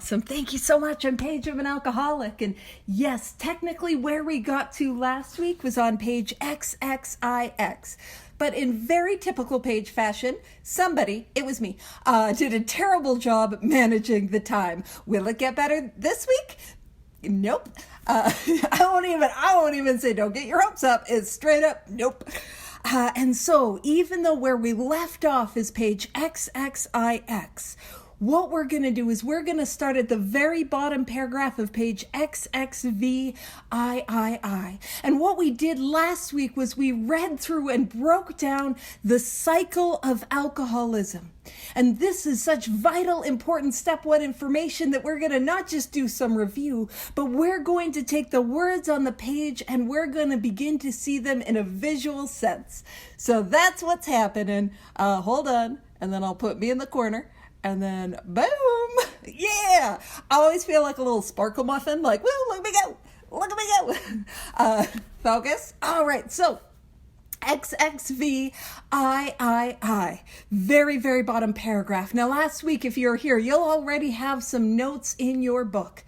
Awesome. Thank you so much. I'm Paige of an Alcoholic. And yes, technically where we got to last week was on page XXIX. But in very typical Paige fashion, somebody, it was me, did a terrible job managing the time. Will it get better this week? Nope. I won't even say don't get your hopes up. It's straight up nope. And so even though where we left off is page XXIX, what we're going to do is we're going to start at the very bottom paragraph of page XXVIII. And what we did last week was we read through and broke down the cycle of alcoholism. And this is such vital, important step one information that we're going to not just do some review, but we're going to take the words on the page and we're going to begin to see them in a visual sense. So that's what's happening. Hold on. And then I'll put me in the corner. And then, boom, yeah, I always feel like a little sparkle muffin, like, woo, look at me go, focus. All right, so XXVIII, very, very bottom paragraph. Now, last week, if you're here, you'll already have some notes in your book.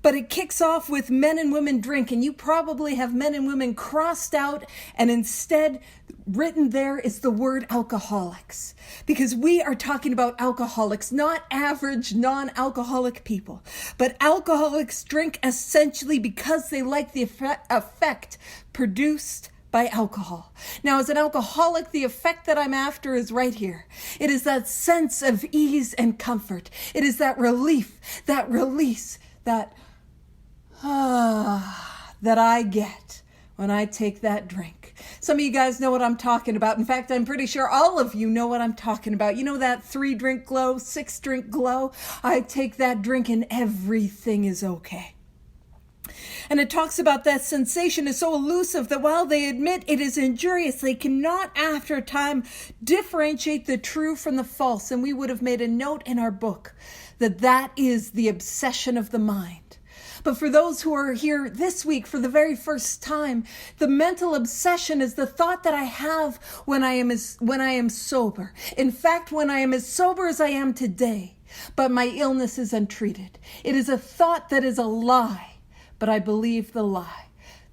But it kicks off with men and women drink, and you probably have men and women crossed out, and instead written there is the word alcoholics. Because we are talking about alcoholics, not average non-alcoholic people. But alcoholics drink essentially because they like the effect produced by alcohol. Now, as an alcoholic, the effect that I'm after is right here. It is that sense of ease and comfort. It is that relief, that release, that I get when I take that drink. Some of you guys know what I'm talking about. In fact, I'm pretty sure all of you know what I'm talking about. You know that 3-drink glow, 6-drink glow? I take that drink and everything is okay. And it talks about that sensation is so elusive that while they admit it is injurious, they cannot after a time differentiate the true from the false. And we would have made a note in our book that that is the obsession of the mind. But for those who are here this week for the very first time, the mental obsession is the thought that I have when I am sober. In fact, when I am as sober as I am today, but my illness is untreated. It is a thought that is a lie, but I believe the lie.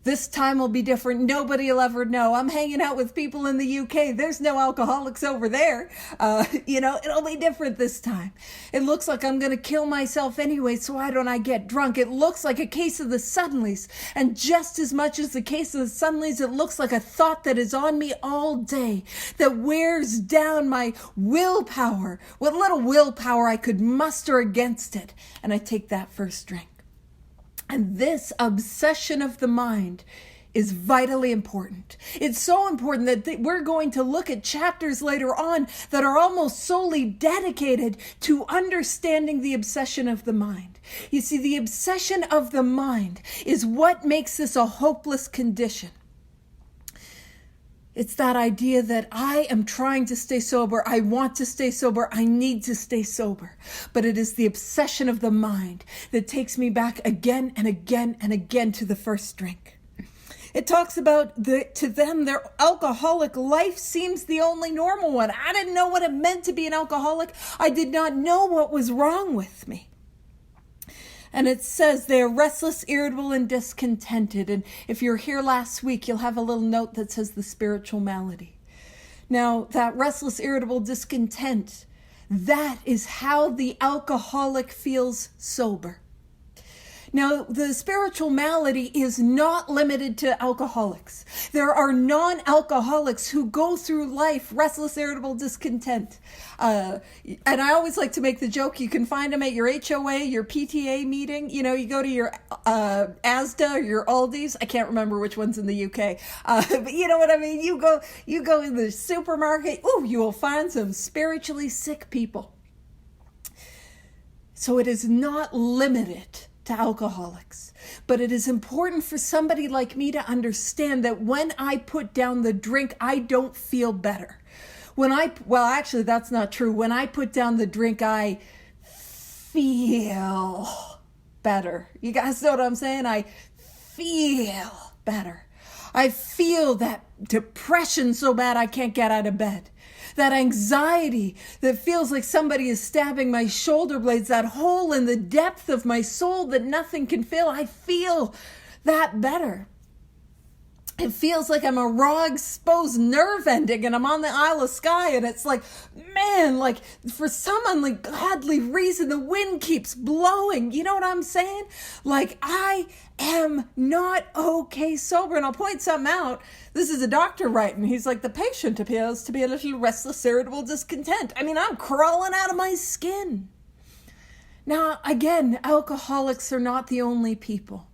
This time will be different. Nobody will ever know. I'm hanging out with people in the UK. There's no alcoholics over there. It'll be different this time. It looks like I'm going to kill myself anyway, so why don't I get drunk? It looks like a case of the suddenlies. And just as much as the case of the suddenlies, it looks like a thought that is on me all day, that wears down my willpower, what little willpower I could muster against it. And I take that first drink. And this obsession of the mind is vitally important. It's so important that we're going to look at chapters later on that are almost solely dedicated to understanding the obsession of the mind. You see, the obsession of the mind is what makes this a hopeless condition. It's that idea that I am trying to stay sober. I want to stay sober. I need to stay sober. But it is the obsession of the mind that takes me back again and again and again to the first drink. It talks about to them, their alcoholic life seems the only normal one. I didn't know what it meant to be an alcoholic. I did not know what was wrong with me. And it says they are restless, irritable, and discontented. And if you're here last week, you'll have a little note that says the spiritual malady. Now, that restless, irritable, discontent, that is how the alcoholic feels sober. Now, the spiritual malady is not limited to alcoholics. There are non-alcoholics who go through life restless, irritable, discontent. And I always like to make the joke, you can find them at your HOA, your PTA meeting. You know, you go to your Asda or your Aldi's. I can't remember which one's in the UK. But you know what I mean? You go in the supermarket. Ooh, you will find some spiritually sick people. So it is not limited to alcoholics. But it is important for somebody like me to understand that when I put down the drink, I don't feel better. Actually, that's not true. When I put down the drink, I feel better. You guys know what I'm saying? I feel better. I feel that depression so bad I can't get out of bed. that anxiety that feels like somebody is stabbing my shoulder blades, that hole in the depth of my soul that nothing can fill. I feel that better. It feels like I'm a raw, exposed nerve ending and I'm on the Isle of Skye, and it's like, man, like for some ungodly reason, the wind keeps blowing. You know what I'm saying? Like, I am not okay sober. And I'll point something out. This is a doctor writing. He's like, the patient appears to be a little restless, irritable, discontent. I mean, I'm crawling out of my skin. Now, again, alcoholics are not the only people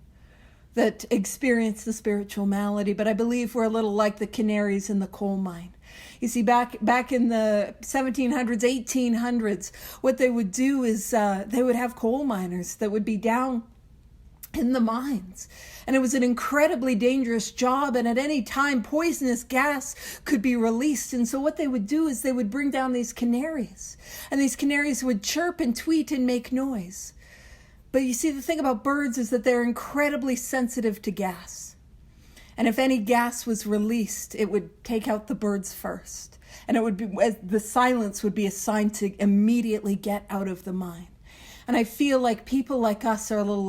that experience the spiritual malady, but I believe we're a little like the canaries in the coal mine. You see, back in the 1700s, 1800s, what they would do is they would have coal miners that would be down in the mines. And it was an incredibly dangerous job, and at any time poisonous gas could be released. And so what they would do is they would bring down these canaries, and these canaries would chirp and tweet and make noise. But you see, the thing about birds is that they're incredibly sensitive to gas. And if any gas was released, it would take out the birds first. And it would be, the silence would be a sign to immediately get out of the mine. And I feel like people like us are a little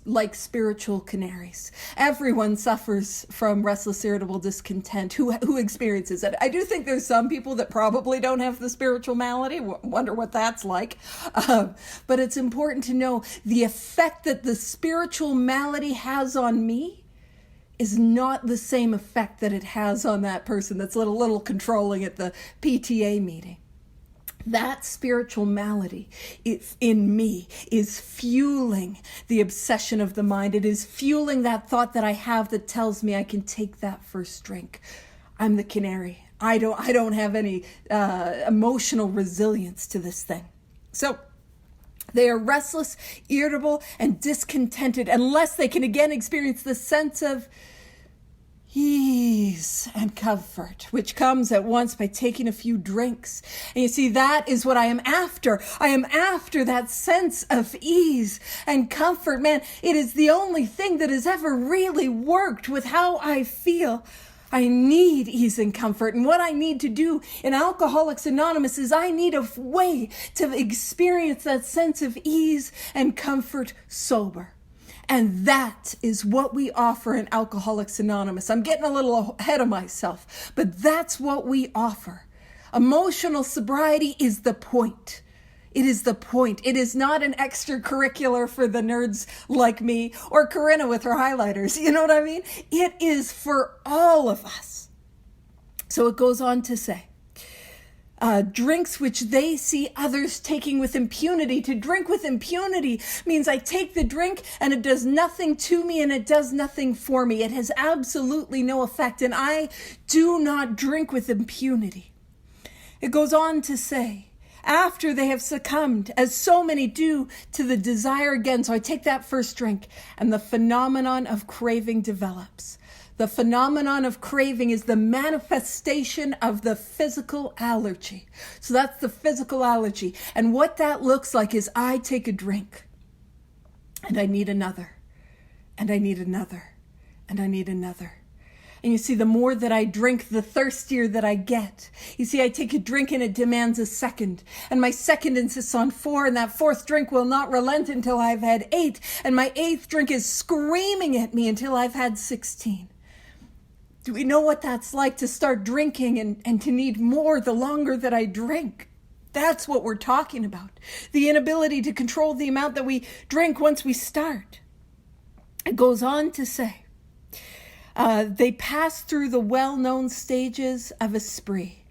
like spiritual canaries. Everyone suffers from restless, irritable discontent. Who experiences it? I do think there's some people that probably don't have the spiritual malady. Wonder what that's like. But it's important to know the effect that the spiritual malady has on me is not the same effect that it has on that person that's a little controlling at the PTA meeting. That spiritual malady in me is fueling the obsession of the mind. It is fueling that thought that I have that tells me I can take that first drink. I'm the canary. I don't have any emotional resilience to this thing. So they are restless, irritable, and discontented unless they can again experience the sense of ease and comfort, which comes at once by taking a few drinks. And you see, that is what I am after. I am after that sense of ease and comfort. Man, it is the only thing that has ever really worked with how I feel. I need ease and comfort. And what I need to do in Alcoholics Anonymous is I need a way to experience that sense of ease and comfort sober. And that is what we offer in Alcoholics Anonymous. I'm getting a little ahead of myself, but that's what we offer. Emotional sobriety is the point. It is the point. It is not an extracurricular for the nerds like me or Corinna with her highlighters. You know what I mean? It is for all of us. So it goes on to say, drinks which they see others taking with impunity. To drink with impunity means I take the drink and it does nothing to me and it does nothing for me. It has absolutely no effect, and I do not drink with impunity. It goes on to say, after they have succumbed, as so many do, to the desire again. So I take that first drink and the phenomenon of craving develops. The phenomenon of craving is the manifestation of the physical allergy. So that's the physical allergy. And what that looks like is I take a drink and I need another, and I need another, and I need another. And you see, the more that I drink, the thirstier that I get. You see, I take a drink and it demands a second. And my second insists on 4, and that fourth drink will not relent until I've had 8. And my 8th drink is screaming at me until I've had 16. Do we know what that's like to start drinking and to need more the longer that I drink? That's what we're talking about. The inability to control the amount that we drink once we start. It goes on to say, they pass through the well-known stages of a spree.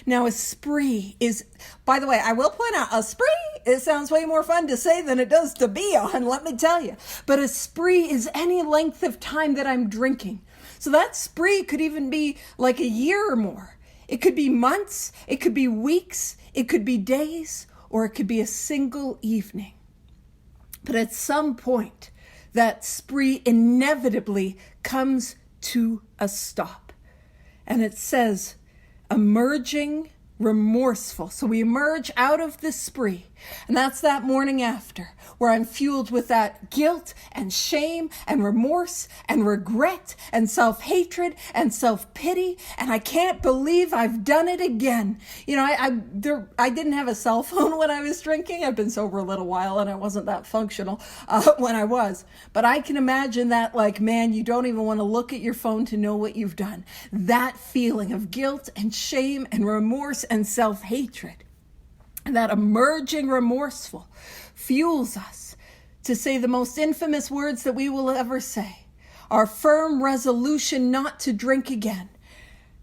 Now, a spree is, by the way, I will point out, a spree, it sounds way more fun to say than it does to be on, let me tell you. But a spree is any length of time that I'm drinking. So that spree could even be like a year or more. It could be months, it could be weeks, it could be days, or it could be a single evening. But at some point, that spree inevitably comes to a stop. And it says, emerging remorseful. So we emerge out of the spree And that's that morning after, where I'm fueled with that guilt and shame and remorse and regret and self-hatred and self-pity. And I can't believe I've done it again. You know, I didn't have a cell phone when I was drinking. I've been sober a little while and I wasn't that functional when I was. But I can imagine that, like, man, you don't even want to look at your phone to know what you've done. That feeling of guilt and shame and remorse and self-hatred. And that emerging remorseful fuels us to say the most infamous words that we will ever say. Our firm resolution not to drink again.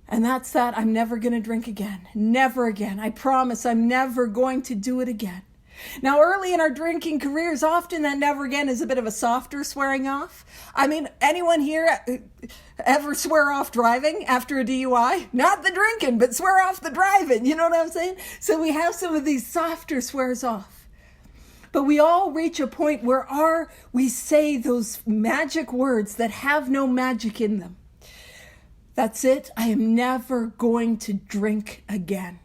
And that's that I'm never going to drink again. Never again. I promise I'm never going to do it again. Now, early in our drinking careers, often that never again is a bit of a softer swearing off. I mean, anyone here ever swear off driving after a DUI? Not the drinking, but swear off the driving. You know what I'm saying? So we have some of these softer swears off. But we all reach a point where we say those magic words that have no magic in them. That's it. I am never going to drink again.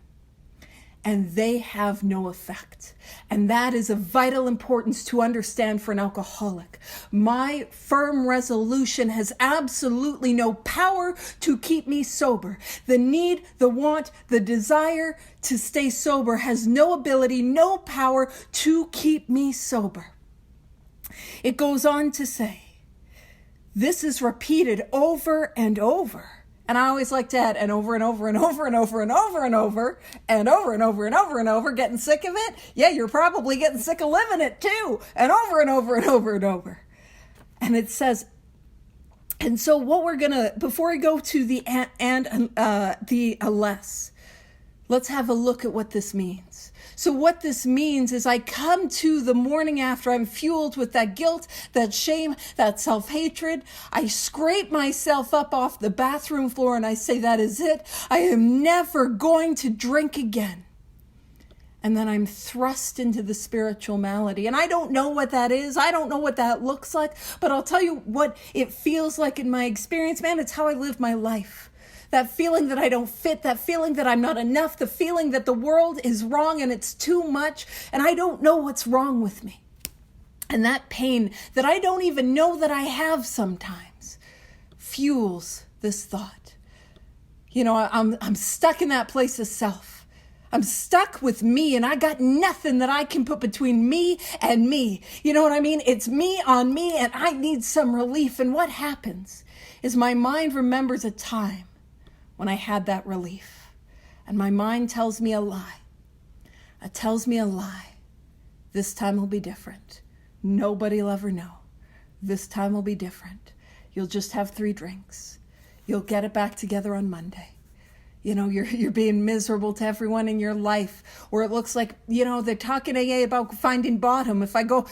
And they have no effect. And that is of vital importance to understand for an alcoholic. My firm resolution has absolutely no power to keep me sober. The need, the want, the desire to stay sober has no ability, no power to keep me sober. It goes on to say, this is repeated over and over. And I always like to add, and over and over and over and over and over and over and over and over and over and over, getting sick of it. Yeah, you're probably getting sick of living it too. And over and over and over and over. And it says, and so what we're going to, before we go to the less, let's have a look at what this means. So what this means is I come to the morning after I'm fueled with that guilt, that shame, that self-hatred. I scrape myself up off the bathroom floor and I say, that is it. I am never going to drink again. And then I'm thrust into the spiritual malady. And I don't know what that is. I don't know what that looks like. But I'll tell you what it feels like in my experience. Man, it's how I live my life. That feeling that I don't fit, that feeling that I'm not enough, the feeling that the world is wrong and it's too much and I don't know what's wrong with me. And that pain that I don't even know that I have sometimes fuels this thought. You know, I'm stuck in that place of self. I'm stuck with me and I got nothing that I can put between me and me. You know what I mean? It's me on me and I need some relief. And what happens is my mind remembers a time when I had that relief. And my mind tells me a lie. It tells me a lie. This time will be different. Nobody will ever know. This time will be different. You'll just have 3 drinks. You'll get it back together on Monday. You know, you're being miserable to everyone in your life. Or it looks like, you know, they're talking AA about finding bottom. If I go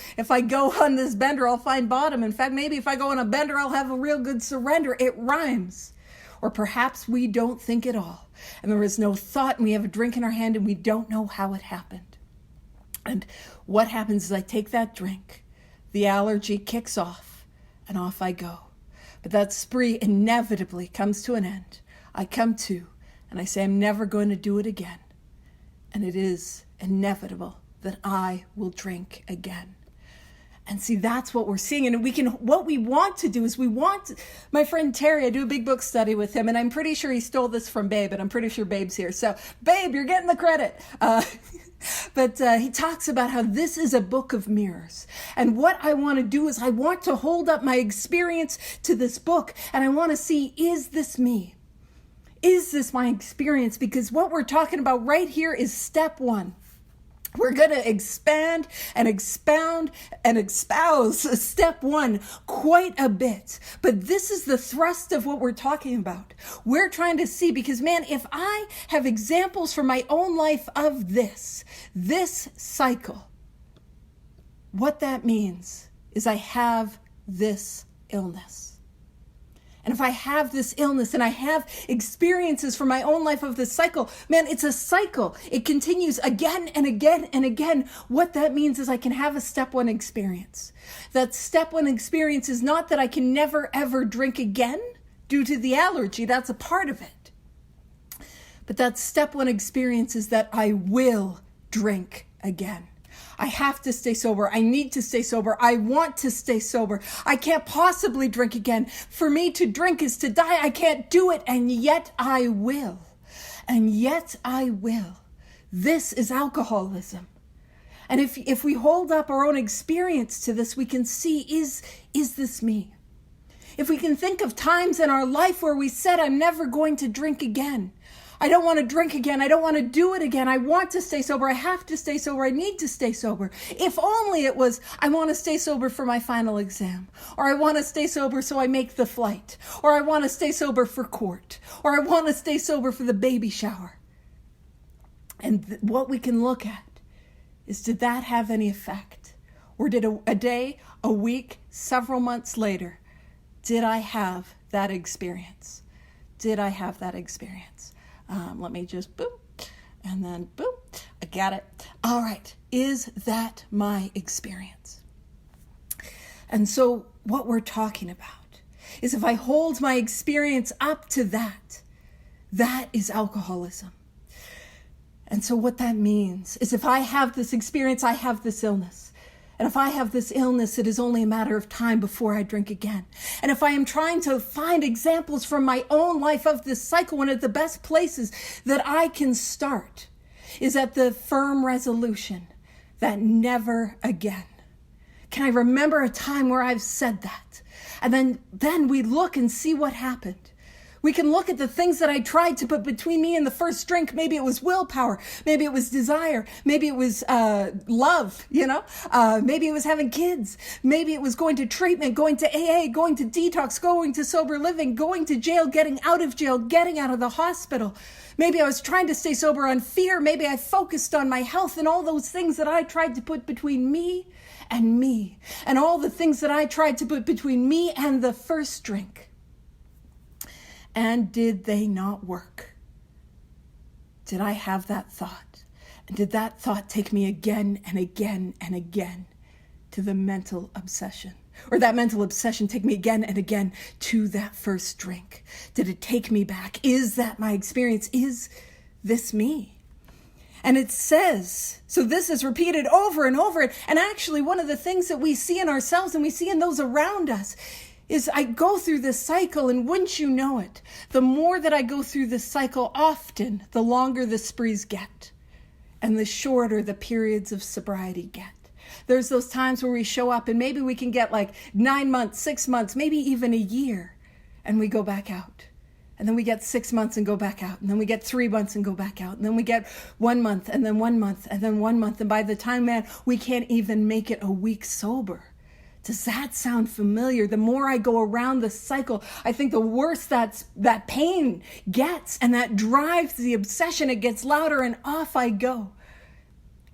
on this bender, I'll find bottom. In fact, maybe if I go on a bender, I'll have a real good surrender. It rhymes. Or perhaps we don't think at all. And there is no thought and we have a drink in our hand and we don't know how it happened. And what happens is I take that drink, the allergy kicks off, and off I go. But that spree inevitably comes to an end. I come to, and I say I'm never going to do it again. And it is inevitable that I will drink again. And see, that's what we're seeing. And what we want to do is my friend Terry, I do a big book study with him, and I'm pretty sure he stole this from Babe, and I'm pretty sure Babe's here. So, Babe, you're getting the credit. But he talks about how this is a book of mirrors. And what I want to do is I want to hold up my experience to this book, and I want to see, is this me? Is this my experience? Because what we're talking about right here is step 1. We're going to expand and expound and espouse step 1 quite a bit. But this is the thrust of what we're talking about. We're trying to see, because man, if I have examples from my own life of this cycle, what that means is I have this illness. And if I have this illness and I have experiences from my own life of this cycle, man, it's a cycle. It continues again and again and again. What that means is I can have a step 1 experience. That step 1 experience is not that I can never, ever drink again due to the allergy. That's a part of it. But that step 1 experience is that I will drink again. I have to stay sober. I need to stay sober. I want to stay sober. I can't possibly drink again. For me to drink is to die. I can't do it, and yet I will. And yet I will. This is alcoholism. And if we hold up our own experience to this, we can see, is this me? If we can think of times in our life where we said, I'm never going to drink again. I don't want to drink again. I don't want to do it again. I want to stay sober. I have to stay sober. I need to stay sober. If only it was, I want to stay sober for my final exam. Or I want to stay sober so I make the flight. Or I want to stay sober for court. Or I want to stay sober for the baby shower. And what we can look at is, did that have any effect? Or did a day, a week, several months later, did I have that experience? Did I have that experience? Let me just boop, and then boop. I got it. All right. Is that my experience? And so what we're talking about is, if I hold my experience up to that, that is alcoholism. And so what that means is, if I have this experience, I have this illness. And if I have this illness, it is only a matter of time before I drink again. And if I am trying to find examples from my own life of this cycle, one of the best places that I can start is at the firm resolution that never again. Can I remember a time where I've said that? And then we look and see what happened. We can look at the things that I tried to put between me and the first drink. Maybe it was willpower. Maybe it was desire. Maybe it was love, Maybe it was having kids. Maybe it was going to treatment, going to AA, going to detox, going to sober living, going to jail, getting out of jail, getting out of the hospital. Maybe I was trying to stay sober on fear. Maybe I focused on my health and all those things that I tried to put between me, and all the things that I tried to put between me and the first drink. And did they not work? Did I have that thought? And did that thought take me again and again and again to the mental obsession? Or that mental obsession take me again and again to that first drink? Did it take me back? Is that my experience? Is this me? And it says, so this is repeated over and over. And actually, one of the things that we see in ourselves and we see in those around us is, I go through this cycle, and wouldn't you know it, the more that I go through this cycle, often the longer the sprees get and the shorter the periods of sobriety get. There's those times where we show up and maybe we can get like 9 months, 6 months, maybe even a year, and we go back out. And then we get 6 months and go back out. And then we get 3 months and go back out. And then we get 1 month, and then 1 month, and then 1 month. And by the time, man, we can't even make it a week sober. Does that sound familiar? The more I go around the cycle, I think the worse that pain gets, and that drives the obsession. It gets louder, and off I go.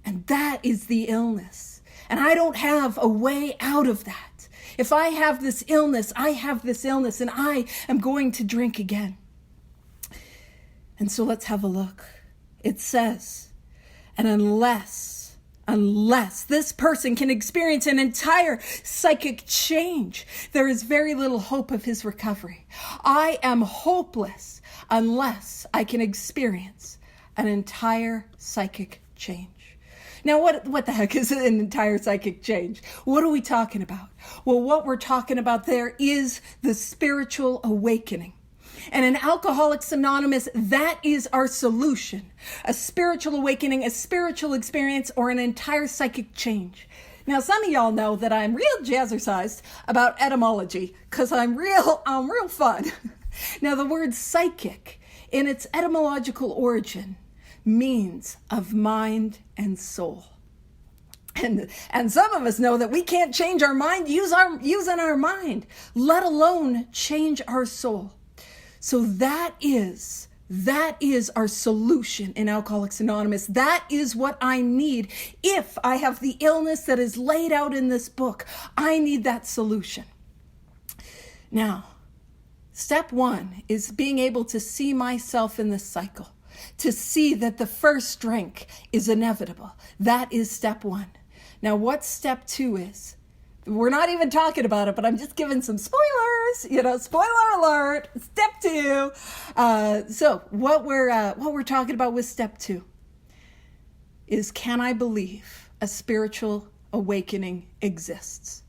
And that is the illness. And I don't have a way out of that. If I have this illness, I have this illness, and I am going to drink again. And so let's have a look. It says, and unless this person can experience an entire psychic change, there is very little hope of his recovery. I am hopeless unless I can experience an entire psychic change. Now, what the heck is an entire psychic change? What are we talking about? Well, what we're talking about there is the spiritual awakening. And in Alcoholics Anonymous, that is our solution. A spiritual awakening, a spiritual experience, or an entire psychic change. Now, some of y'all know that I'm real jazzercised about etymology, because I'm real fun. Now, the word psychic, in its etymological origin, means of mind and soul. And some of us know that we can't change our mind using our mind, let alone change our soul. So that is our solution in Alcoholics Anonymous. That is what I need. If I have the illness that is laid out in this book, I need that solution. Now, step 1 is being able to see myself in this cycle, to see that the first drink is inevitable. That is step 1. Now, what step 2 is? We're not even talking about it, but I'm just giving some spoilers, spoiler alert, step 2. So what we're talking about with step 2 is, can I believe a spiritual awakening exists.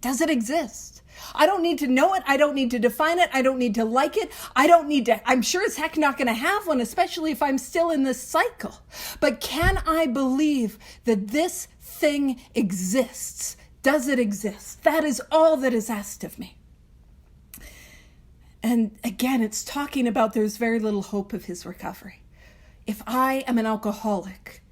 Does it exist? I don't need to know it. I don't need to define it. I don't need to like it. I'm sure as heck not going to have one, especially if I'm still in this cycle. But can I believe that this thing exists? Does it exist? That is all that is asked of me. And again, it's talking about there's very little hope of his recovery. If I am an alcoholic,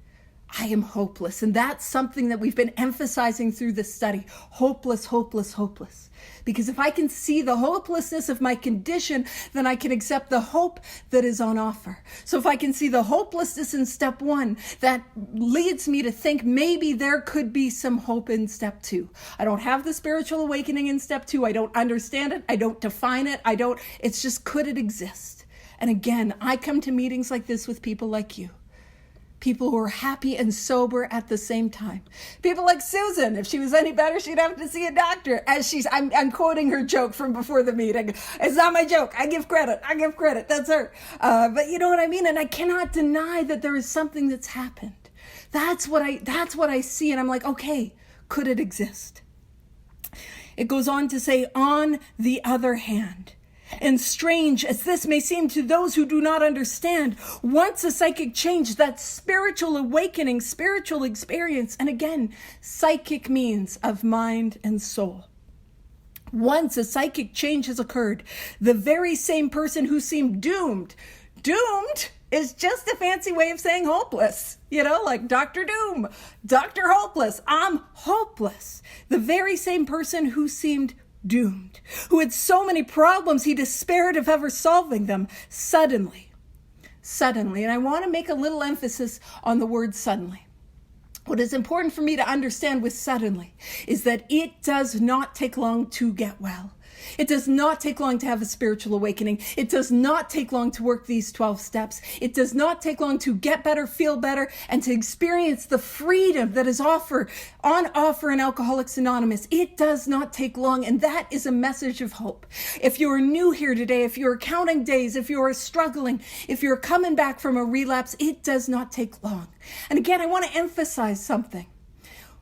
I am hopeless. And that's something that we've been emphasizing through this study. Hopeless, hopeless, hopeless. Because if I can see the hopelessness of my condition, then I can accept the hope that is on offer. So if I can see the hopelessness in step 1, that leads me to think maybe there could be some hope in step 2. I don't have the spiritual awakening in step 2. I don't understand it. I don't define it. It's just, could it exist? And again, I come to meetings like this with people like you. People who are happy and sober at the same time. People like Susan, if she was any better, she'd have to see a doctor. I'm quoting her joke from before the meeting. It's not my joke. I give credit. That's her. But you know what I mean? And I cannot deny that there is something that's happened. That's what I see. And I'm like, okay, could it exist? It goes on to say, on the other hand, and strange as this may seem to those who do not understand, once a psychic change, that spiritual awakening, spiritual experience, and again, psychic means of mind and soul. Once a psychic change has occurred, the very same person who seemed doomed is just a fancy way of saying hopeless. Like Dr. Doom, Dr. Hopeless, I'm hopeless. The very same person who seemed doomed, who had so many problems he despaired of ever solving them, suddenly, and I want to make a little emphasis on the word suddenly. What is important for me to understand with suddenly is that it does not take long to get well. It does not take long to have a spiritual awakening. It does not take long to work these 12 steps. It does not take long to get better, feel better, and to experience the freedom that is on offer in Alcoholics Anonymous. It does not take long, and that is a message of hope. If you're new here today, if you're counting days, if you're struggling, if you're coming back from a relapse, it does not take long. And again, I want to emphasize something.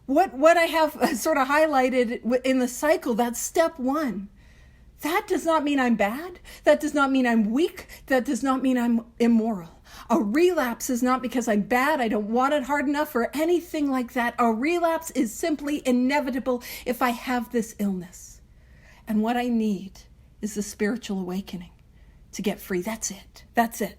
What I have sort of highlighted in the cycle, that's step 1. That does not mean I'm bad. That does not mean I'm weak. That does not mean I'm immoral. A relapse is not because I'm bad, I don't want it hard enough, or anything like that. A relapse is simply inevitable if I have this illness. And what I need is the spiritual awakening to get free. That's it.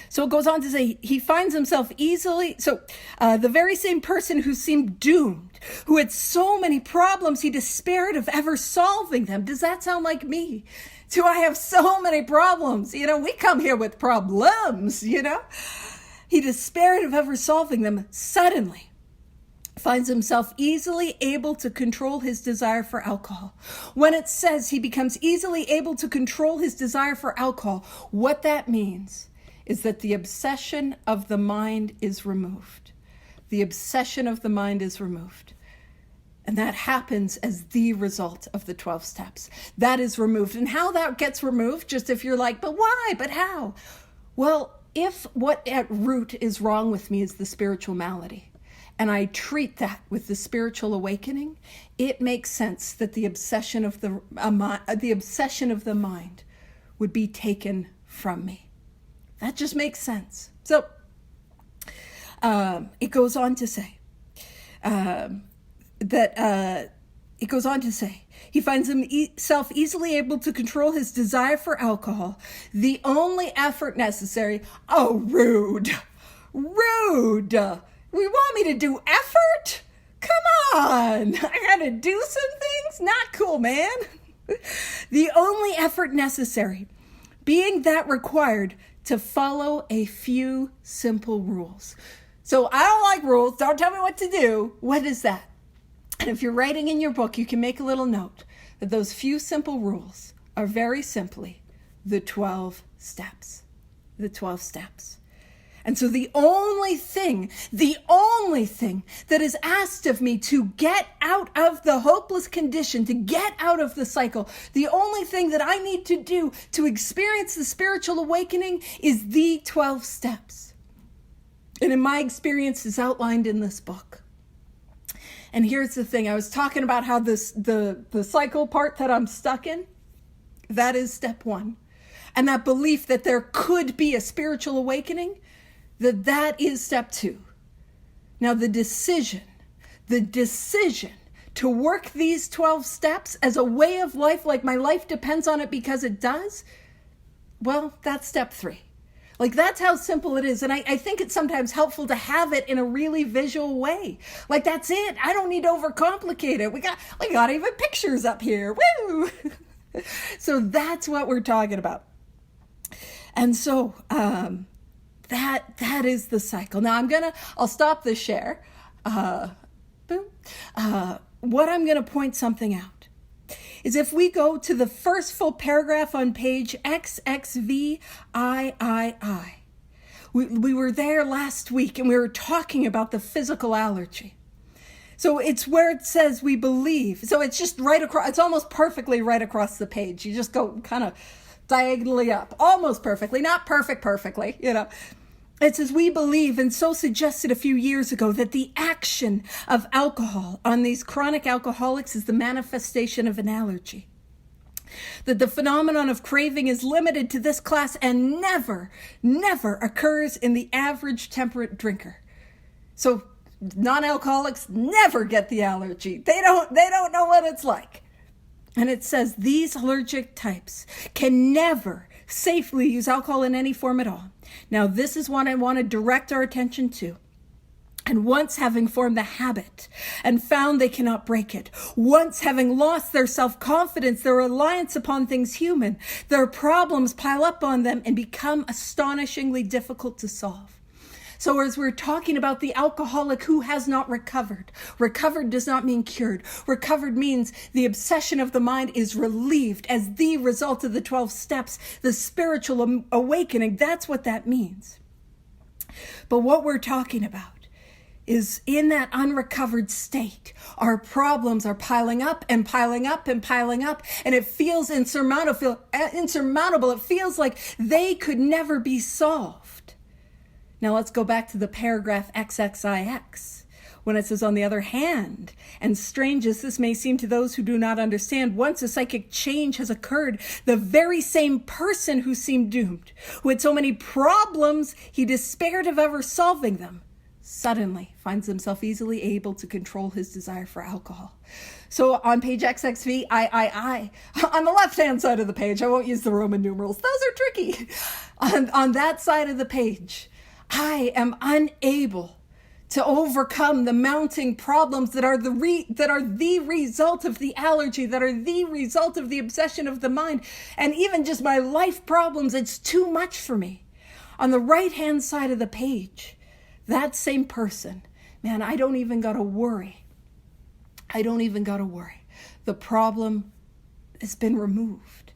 So it goes on to say, he finds himself easily, the very same person who seemed doomed, who had so many problems he despaired of ever solving them. Does that sound like me? Do I have so many problems? We come here with problems, He despaired of ever solving them, suddenly finds himself easily able to control his desire for alcohol. When it says he becomes easily able to control his desire for alcohol, what that means is that the obsession of the mind is removed. The obsession of the mind is removed. And that happens as the result of the 12 steps. That is removed. And how that gets removed, just if you're like, but why? But how? Well, if what at root is wrong with me is the spiritual malady, and I treat that with the spiritual awakening, it makes sense that the obsession of the mind would be taken from me. That just makes sense. So it goes on to say he finds himself easily able to control his desire for alcohol. The only effort necessary. Oh, rude. We want me to do effort? Come on. I gotta do some things? Not cool, man. The only effort necessary being that required to follow a few simple rules. So I don't like rules. Don't tell me what to do. What is that? And if you're writing in your book, you can make a little note that those few simple rules are very simply the 12 steps. The 12 steps. And so the only thing that is asked of me to get out of the hopeless condition, to get out of the cycle, the only thing that I need to do to experience the spiritual awakening is the 12 steps. And in my experience is outlined in this book. And here's the thing. I was talking about how the cycle part that I'm stuck in, that is step one. And that belief that there could be a spiritual awakening, that is step two. Now the decision to work these 12 steps as a way of life, like my life depends on it because it does, well, that's step three. Like, that's how simple it is. And I think it's sometimes helpful to have it in a really visual way. Like, that's it. I don't need to overcomplicate it. We got even pictures up here. Woo! So that's what we're talking about. And so that is the cycle. Now I'll stop the share. What I'm going to point something out is if we go to the first full paragraph on page XXVIII, we were there last week and we were talking about the physical allergy. So it's where it says we believe. So it's just right across, it's almost perfectly right across the page. You just go kind of diagonally up, almost perfectly, not perfectly, It says, we believe, and so suggested a few years ago, that the action of alcohol on these chronic alcoholics is the manifestation of an allergy. That the phenomenon of craving is limited to this class and never occurs in the average temperate drinker. So non-alcoholics never get the allergy. They don't know what it's like. And it says these allergic types can never safely use alcohol in any form at all. Now, this is what I want to direct our attention to. And once having formed the habit and found they cannot break it, once having lost their self-confidence, their reliance upon things human, their problems pile up on them and become astonishingly difficult to solve. So as we're talking about the alcoholic who has not recovered does not mean cured. Recovered means the obsession of the mind is relieved as the result of the 12 steps, the spiritual awakening. That's what that means. But what we're talking about is in that unrecovered state, our problems are piling up and piling up and piling up, and it feels insurmountable. It feels like they could never be solved. Now let's go back to the paragraph XXIX, when it says, on the other hand, and strange as this may seem to those who do not understand, once a psychic change has occurred, the very same person who seemed doomed, who had so many problems he despaired of ever solving them, suddenly finds himself easily able to control his desire for alcohol. So on page XXV, on the left-hand side of the page, I won't use the Roman numerals, those are tricky. On that side of the page, I am unable to overcome the mounting problems that are the result of the allergy, that are the result of the obsession of the mind, and even just my life problems. It's too much for me. On the right-hand side of the page, that same person, man, I don't even got to worry. The problem has been removed.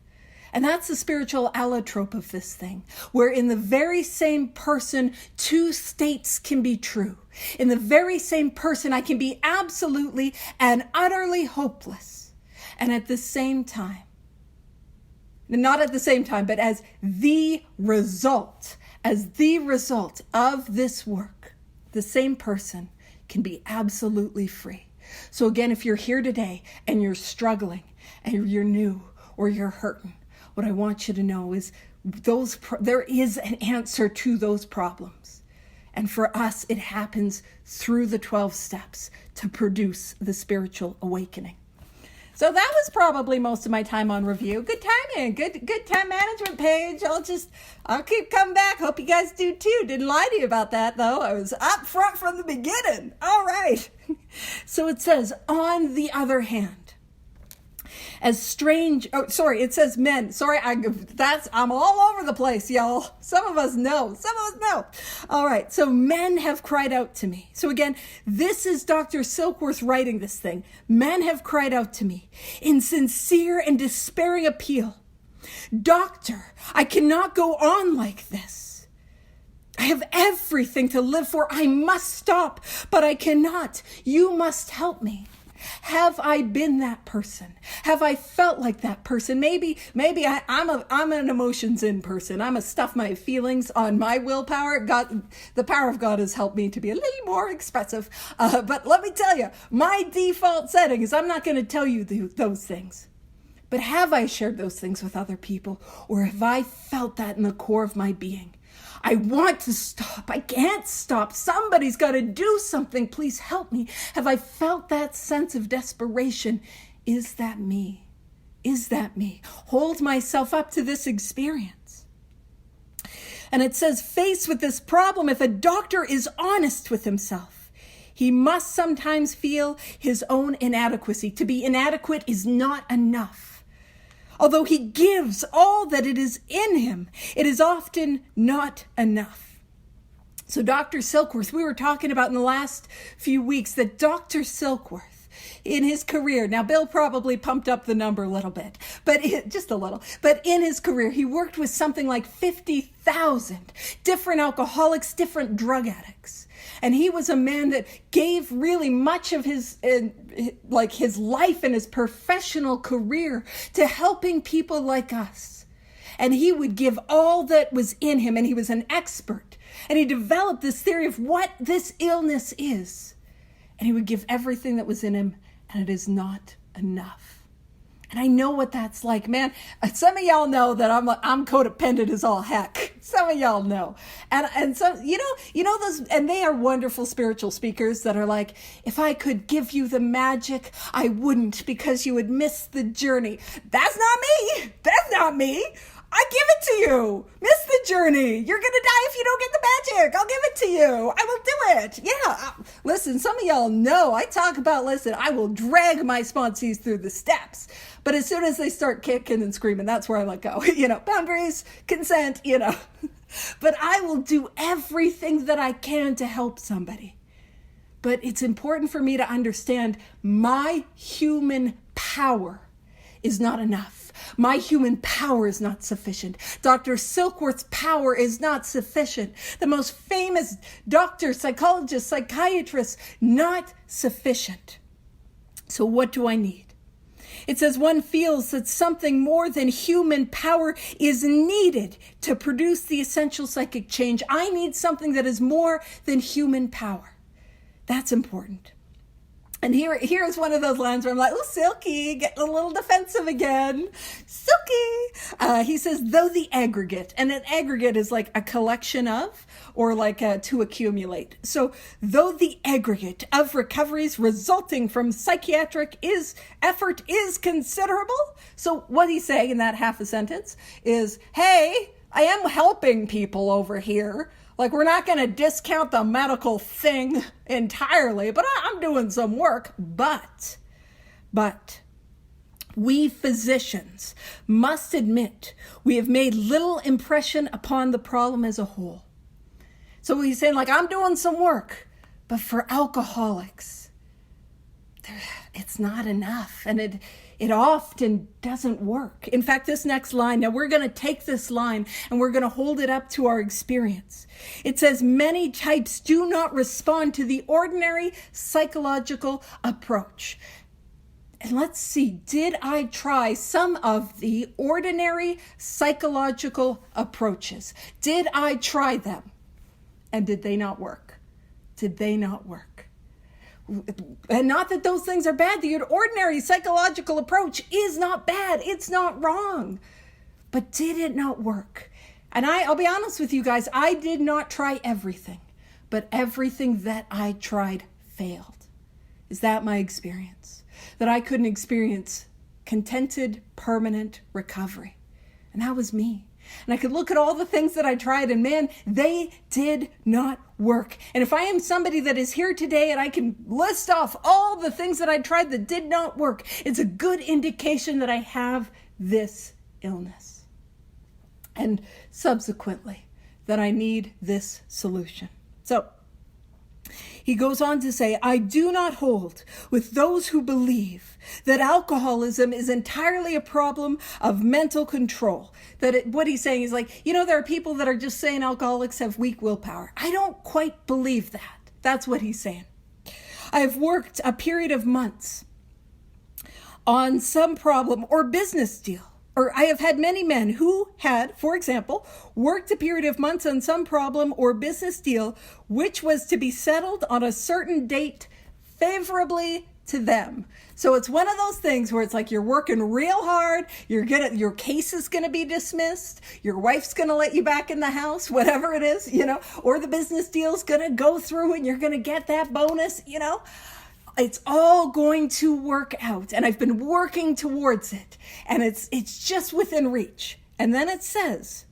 And that's the spiritual allotrope of this thing, where in the very same person, two states can be true. In the very same person, I can be absolutely and utterly hopeless. And at the same time, not at the same time, but as the result of this work, the same person can be absolutely free. So again, if you're here today and you're struggling and you're new or you're hurting, what I want you to know is there is an answer to those problems. And for us, it happens through the 12 steps to produce the spiritual awakening. So that was probably most of my time on review. Good timing, good time management page. I'll keep coming back. Hope you guys do too. Didn't lie to you about that though. I was up front from the beginning. All right. So it says, on the other hand, it says men. Sorry, I'm all over the place, y'all. Some of us know. All right, so men have cried out to me. So again, this is Dr. Silkworth writing this thing. Men have cried out to me in sincere and despairing appeal. Doctor, I cannot go on like this. I have everything to live for. I must stop, but I cannot. You must help me. Have I been that person? Have I felt like that person? Maybe I'm an emotions in person. I'm a stuff my feelings on my willpower. God, the power of God has helped me to be a little more expressive. But let me tell you, my default setting is I'm not going to tell you those things. But have I shared those things with other people? Or have I felt that in the core of my being? I want to stop. I can't stop. Somebody's got to do something. Please help me. Have I felt that sense of desperation? Is that me? Is that me? Hold myself up to this experience. And it says, faced with this problem, if a doctor is honest with himself, he must sometimes feel his own inadequacy. To be inadequate is not enough. Although he gives all that it is in him, it is often not enough. So Dr. Silkworth, we were talking about in the last few weeks that Dr. Silkworth, in his career, now Bill probably pumped up the number a little bit, just a little, but in his career, he worked with something like 50,000 different alcoholics, different drug addicts. And he was a man that gave really much of his life and his professional career to helping people like us. And he would give all that was in him, and he was an expert. And he developed this theory of what this illness is. And he would give everything that was in him, and it is not enough. And I know what that's like, man. Some of y'all know that I'm codependent as all heck. Some of y'all know. And so, you know those, and they are wonderful spiritual speakers that are like, if I could give you the magic, I wouldn't, because you would miss the journey. That's not me. That's not me. I give it to you. Miss the journey. You're going to die if you don't get the magic. I'll give it to you. I will do it. Yeah. Listen, some of y'all know I talk about, I will drag my sponsees through the steps. But as soon as they start kicking and screaming, that's where I let go. Boundaries, consent, But I will do everything that I can to help somebody. But it's important for me to understand my human power is not enough. My human power is not sufficient. Dr. Silkworth's power is not sufficient. The most famous doctor, psychologist, psychiatrist, not sufficient. So what do I need? It says one feels that something more than human power is needed to produce the essential psychic change. I need something that is more than human power. That's important. And here's one of those lines where I'm like, oh, Silky, getting a little defensive again. Silky. He says, though the aggregate, and an aggregate is like a collection of, or to accumulate. So though the aggregate of recoveries resulting from psychiatric effort is considerable. So what he's saying in that half a sentence is, hey, I am helping people over here. We're not going to discount the medical thing entirely, but I'm doing some work. But we physicians must admit we have made little impression upon the problem as a whole. So he's saying, I'm doing some work, but for alcoholics, it's not enough. And it often doesn't work. In fact, this next line, now we're going to take this line and we're going to hold it up to our experience. It says, many types do not respond to the ordinary psychological approach. And let's see, did I try some of the ordinary psychological approaches? Did I try them? And did they not work? Did they not work? And not that those things are bad. The ordinary psychological approach is not bad. It's not wrong. But did it not work? And I'll be honest with you guys, I did not try everything. But everything that I tried failed. Is that my experience? That I couldn't experience contented, permanent recovery. And that was me. And I could look at all the things that I tried and man, they did not work. And if I am somebody that is here today and I can list off all the things that I tried that did not work, it's a good indication that I have this illness. And subsequently, that I need this solution. So, he goes on to say, I do not hold with those who believe that alcoholism is entirely a problem of mental control. What he's saying is there are people that are just saying alcoholics have weak willpower. I don't quite believe that. That's what he's saying. I have worked a period of months on some problem or business deal. Or I have had many men who had, for example, worked a period of months on some problem or business deal, which was to be settled on a certain date favorably to them. So it's one of those things where it's like you're working real hard, your case is going to be dismissed, your wife's going to let you back in the house, whatever it is, or the business deal's going to go through and you're going to get that bonus, It's all going to work out, and I've been working towards it, and it's just within reach. And then it says,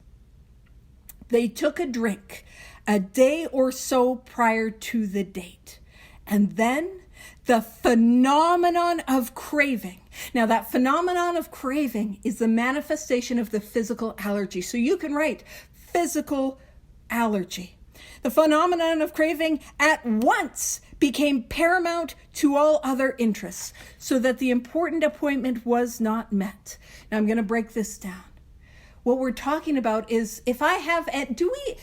they took a drink a day or so prior to the date, and then the phenomenon of craving. Now, that phenomenon of craving is the manifestation of the physical allergy. So you can write physical allergy. The phenomenon of craving at once became paramount to all other interests, so that the important appointment was not met. Now, I'm going to break this down. What we're talking about is if I have, do we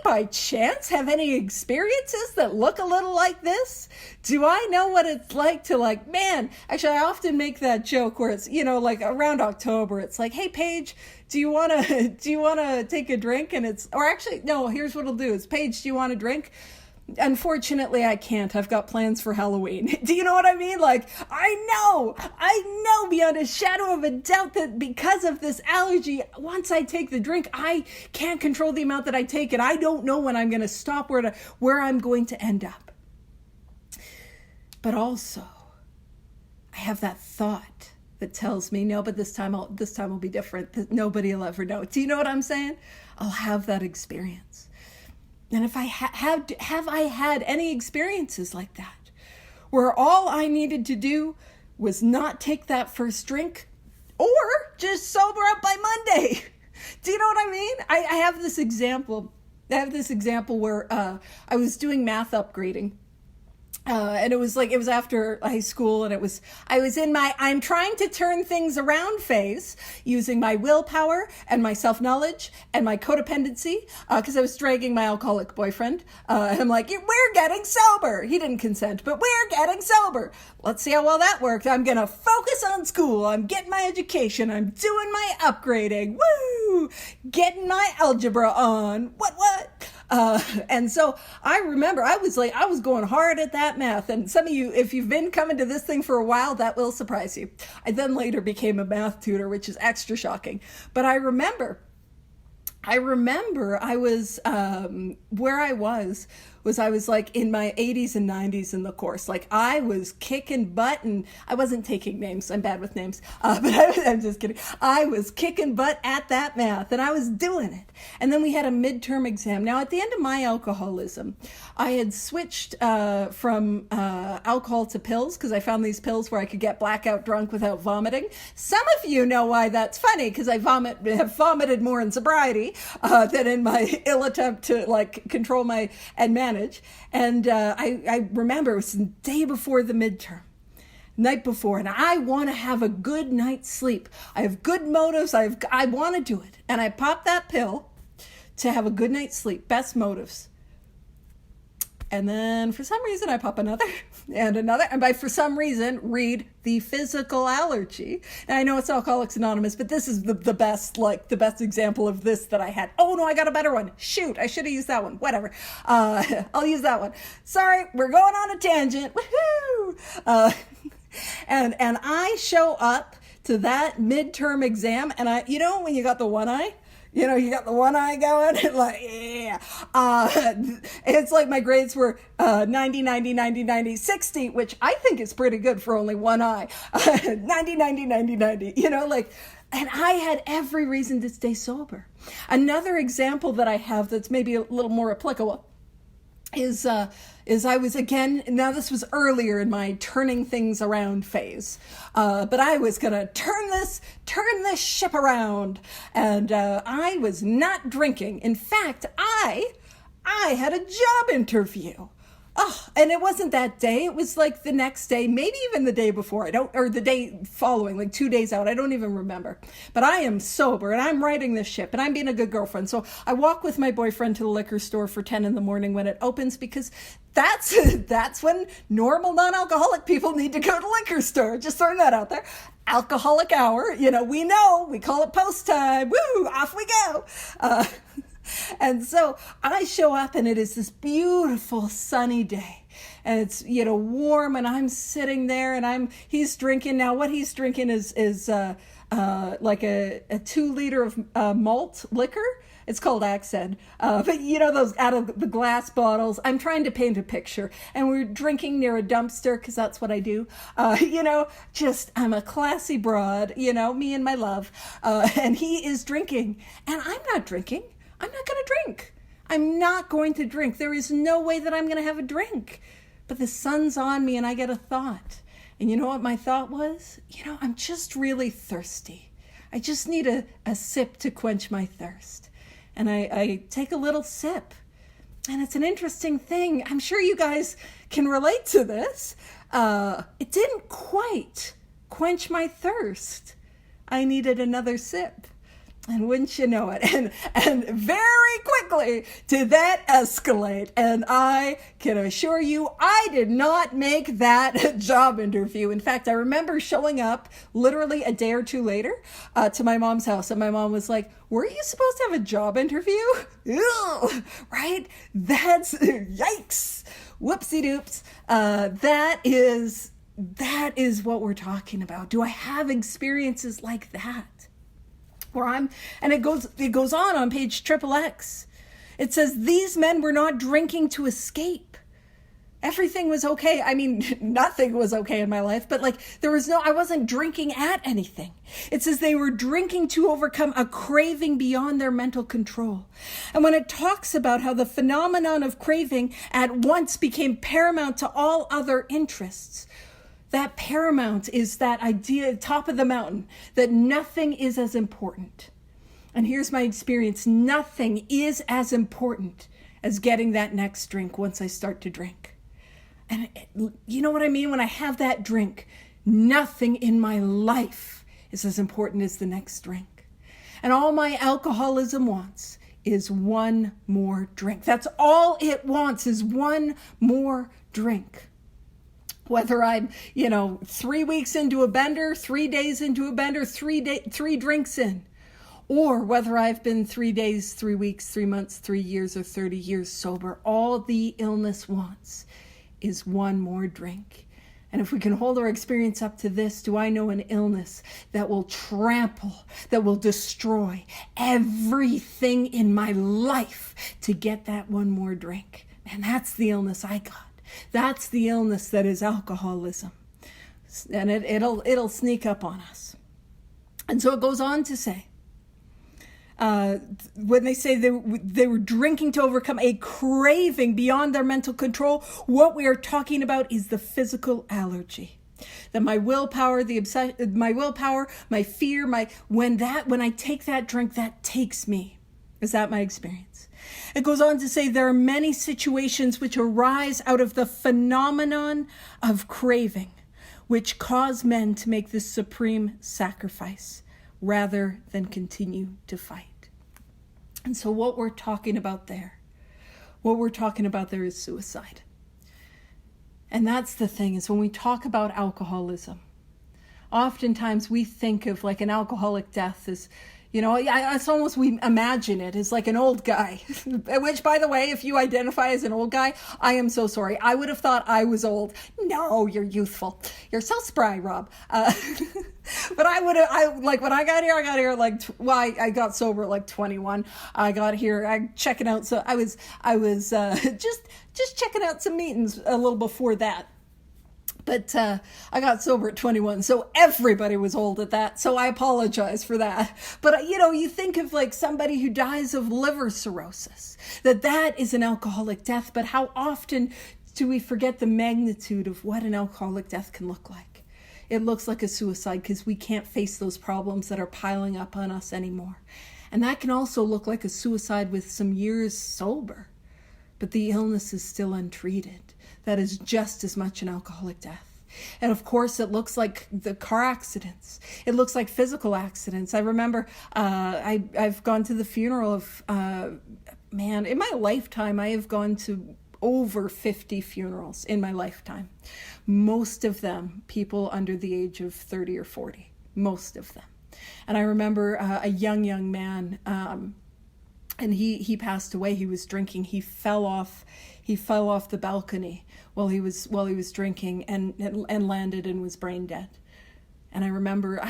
by chance have any experiences that look a little like this? Do I know what it's like to actually I often make that joke where it's, around October, it's like, hey Paige, do you want to take a drink? And here's what I'll do is, Paige, do you want a drink? Unfortunately, I can't. I've got plans for Halloween. Do you know what I mean? I know beyond a shadow of a doubt that because of this allergy, once I take the drink, I can't control the amount that I take, and I don't know when I'm going to stop, where I'm going to end up. But also, I have that thought that tells me, no, but this time will be different. That nobody will ever know. Do you know what I'm saying? I'll have that experience. And if I have I had any experiences like that, where all I needed to do was not take that first drink, or just sober up by Monday? Do you know what I mean? I have this example. Where I was doing math upgrading. And it was after high school, and I was in my I'm trying to turn things around phase, using my willpower and my self-knowledge and my codependency, because I was dragging my alcoholic boyfriend. And I'm like, we're getting sober. He didn't consent, but we're getting sober. Let's see how well that worked. I'm going to focus on school. I'm getting my education. I'm doing my upgrading. Woo! Getting my algebra on. What? And so I remember I was going hard at that math. And some of you, if you've been coming to this thing for a while, that will surprise you. I then later became a math tutor, which is extra shocking. But I remember I was, where I was I was in my 80s and 90s in the course. I was kicking butt, and I wasn't taking names. I'm bad with names. But I'm just kidding. I was kicking butt at that math, and I was doing it. And then we had a midterm exam. Now, at the end of my alcoholism, I had switched from alcohol to pills, because I found these pills where I could get blackout drunk without vomiting. Some of you know why that's funny, because I have vomited more in sobriety than in my ill attempt to control and manage. And I remember it was the day before the midterm, night before, and I want to have a good night's sleep. I have good motives. I want to do it. And I popped that pill to have a good night's sleep. Best motives. And then for some reason I pop another and another. And by for some reason, read the physical allergy. And I know it's Alcoholics Anonymous, but this is the best, the best example of this that I had. Oh no, I got a better one. Shoot, I should have used that one. Whatever. I'll use that one. Sorry, we're going on a tangent. Woohoo! And I show up to that midterm exam, and when you got the one eye, you got the one eye going, yeah. It's my grades were 90, 90, 90, 90, 60, which I think is pretty good for only one eye. 90, 90, 90, 90, and I had every reason to stay sober. Another example that I have that's maybe a little more applicable is I was, again, now this was earlier in my turning things around phase, but I was going to turn this ship around, and I was not drinking. In fact, I had a job interview. Oh, and it wasn't that day. It was like the next day, maybe even the day before. Or the day following, like 2 days out. I don't even remember. But I am sober and I'm riding this ship and I'm being a good girlfriend. So I walk with my boyfriend to the liquor store for 10 in the morning when it opens, because that's when normal non-alcoholic people need to go to the liquor store. Just throwing that out there. Alcoholic hour, we call it post time. Woo, off we go. And so I show up and it is this beautiful sunny day and it's, warm, and I'm sitting there and he's drinking. Now what he's drinking is like a 2 liter of malt liquor. It's called Accent. But those out of the glass bottles. I'm trying to paint a picture. And we're drinking near a dumpster because that's what I do. I'm a classy broad, me and my love. And he is drinking. And I'm not drinking. I'm not going to drink. I'm not going to drink. There is no way that I'm going to have a drink. But the sun's on me and I get a thought. And you know what my thought was? I'm just really thirsty. I just need a sip to quench my thirst. And I take a little sip. And it's an interesting thing. I'm sure you guys can relate to this. It didn't quite quench my thirst. I needed another sip. And wouldn't you know it? And very quickly did that escalate. And I can assure you, I did not make that job interview. In fact, I remember showing up literally a day or two later to my mom's house. And my mom was like, were you supposed to have a job interview? Ew, right? That's, yikes. Whoopsie doops. That is what we're talking about. Do I have experiences like that? And it goes on page XXX. It says, these men were not drinking to escape. Everything was okay. I mean, nothing was okay in my life, but I wasn't drinking at anything. It says they were drinking to overcome a craving beyond their mental control. And when it talks about how the phenomenon of craving at once became paramount to all other interests, that paramount is that idea, top of the mountain, that nothing is as important. And here's my experience. Nothing is as important as getting that next drink once I start to drink. And you know what I mean? When I have that drink, nothing in my life is as important as the next drink. And all my alcoholism wants is one more drink. That's all it wants, is one more drink. Whether I'm, 3 weeks into a bender, 3 days into a bender, 3 drinks in, or whether I've been 3 days, 3 weeks, 3 months, 3 years, or 30 years sober, all the illness wants is one more drink. And if we can hold our experience up to this, do I know an illness that will trample, that will destroy everything in my life to get that one more drink? And that's the illness I got. That's the illness that is alcoholism. And it'll sneak up on us. And so it goes on to say, when they say they were drinking to overcome a craving beyond their mental control, what we are talking about is the physical allergy. That my willpower, my fear, when I take that drink, that takes me. Is that my experience? It goes on to say there are many situations which arise out of the phenomenon of craving, which cause men to make this supreme sacrifice rather than continue to fight. And so what we're talking about there is suicide. And that's the thing, is when we talk about alcoholism, oftentimes we think of like an alcoholic death as, it's almost, we imagine it as like an old guy, which, by the way, if you identify as an old guy, I am so sorry. I would have thought I was old. No, you're youthful. You're so spry, Rob. But when I got here, I got sober at like 21. I got here, I'm checking out. So I was just checking out some meetings a little before that. But I got sober at 21, so everybody was old at that, so I apologize for that. But, you think of like somebody who dies of liver cirrhosis, that is an alcoholic death, but how often do we forget the magnitude of what an alcoholic death can look like? It looks like a suicide because we can't face those problems that are piling up on us anymore. And that can also look like a suicide with some years sober, but the illness is still untreated. that is just as much an alcoholic death. And of course, it looks like the car accidents. It looks like physical accidents. I remember I've gone to the funeral of, in my lifetime, I have gone to over 50 funerals in my lifetime. Most of them people under the age of 30 or 40. Most of them. And I remember a young man, and he passed away. He was drinking. He fell off the balcony while he was drinking and landed and was brain dead. And I remember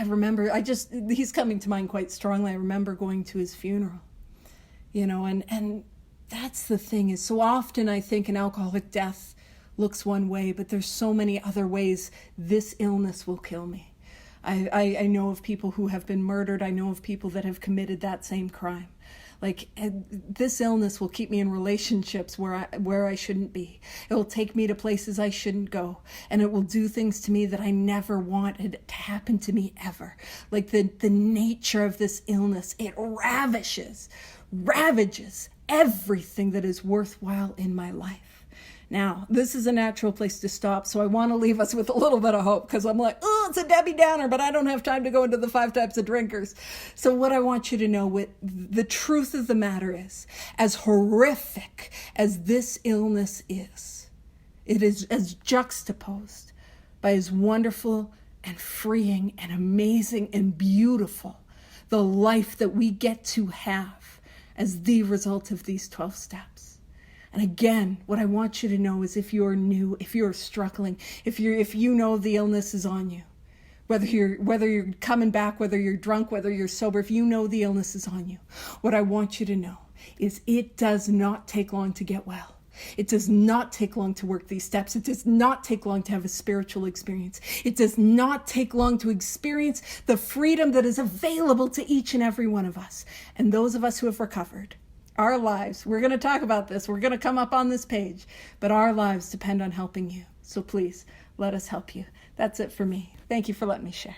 he's coming to mind quite strongly. I remember going to his funeral, and that's the thing, is so often I think an alcoholic death looks one way, but there's so many other ways this illness will kill me. I know of people who have been murdered. I know of people that have committed that same crime. Like, this illness will keep me in relationships where I shouldn't be. It will take me to places I shouldn't go. And it will do things to me that I never wanted to happen to me ever. Like the nature of this illness, it ravages everything that is worthwhile in my life. Now, this is a natural place to stop, so I want to leave us with a little bit of hope, because I'm like, oh, it's a Debbie Downer, but I don't have time to go into the 5 types of drinkers. So what I want you to know, the truth of the matter is, as horrific as this illness is, it is as juxtaposed by as wonderful and freeing and amazing and beautiful the life that we get to have as the result of these 12 steps. And again, what I want you to know is, if you're new, if you're struggling, if you know the illness is on you, whether you're coming back, whether you're drunk, whether you're sober, if you know the illness is on you, what I want you to know is it does not take long to get well. It does not take long to work these steps. It does not take long to have a spiritual experience. It does not take long to experience the freedom that is available to each and every one of us. And those of us who have recovered, our lives, we're going to talk about this, we're going to come up on this page, but our lives depend on helping you. So please, let us help you. That's it for me. Thank you for letting me share.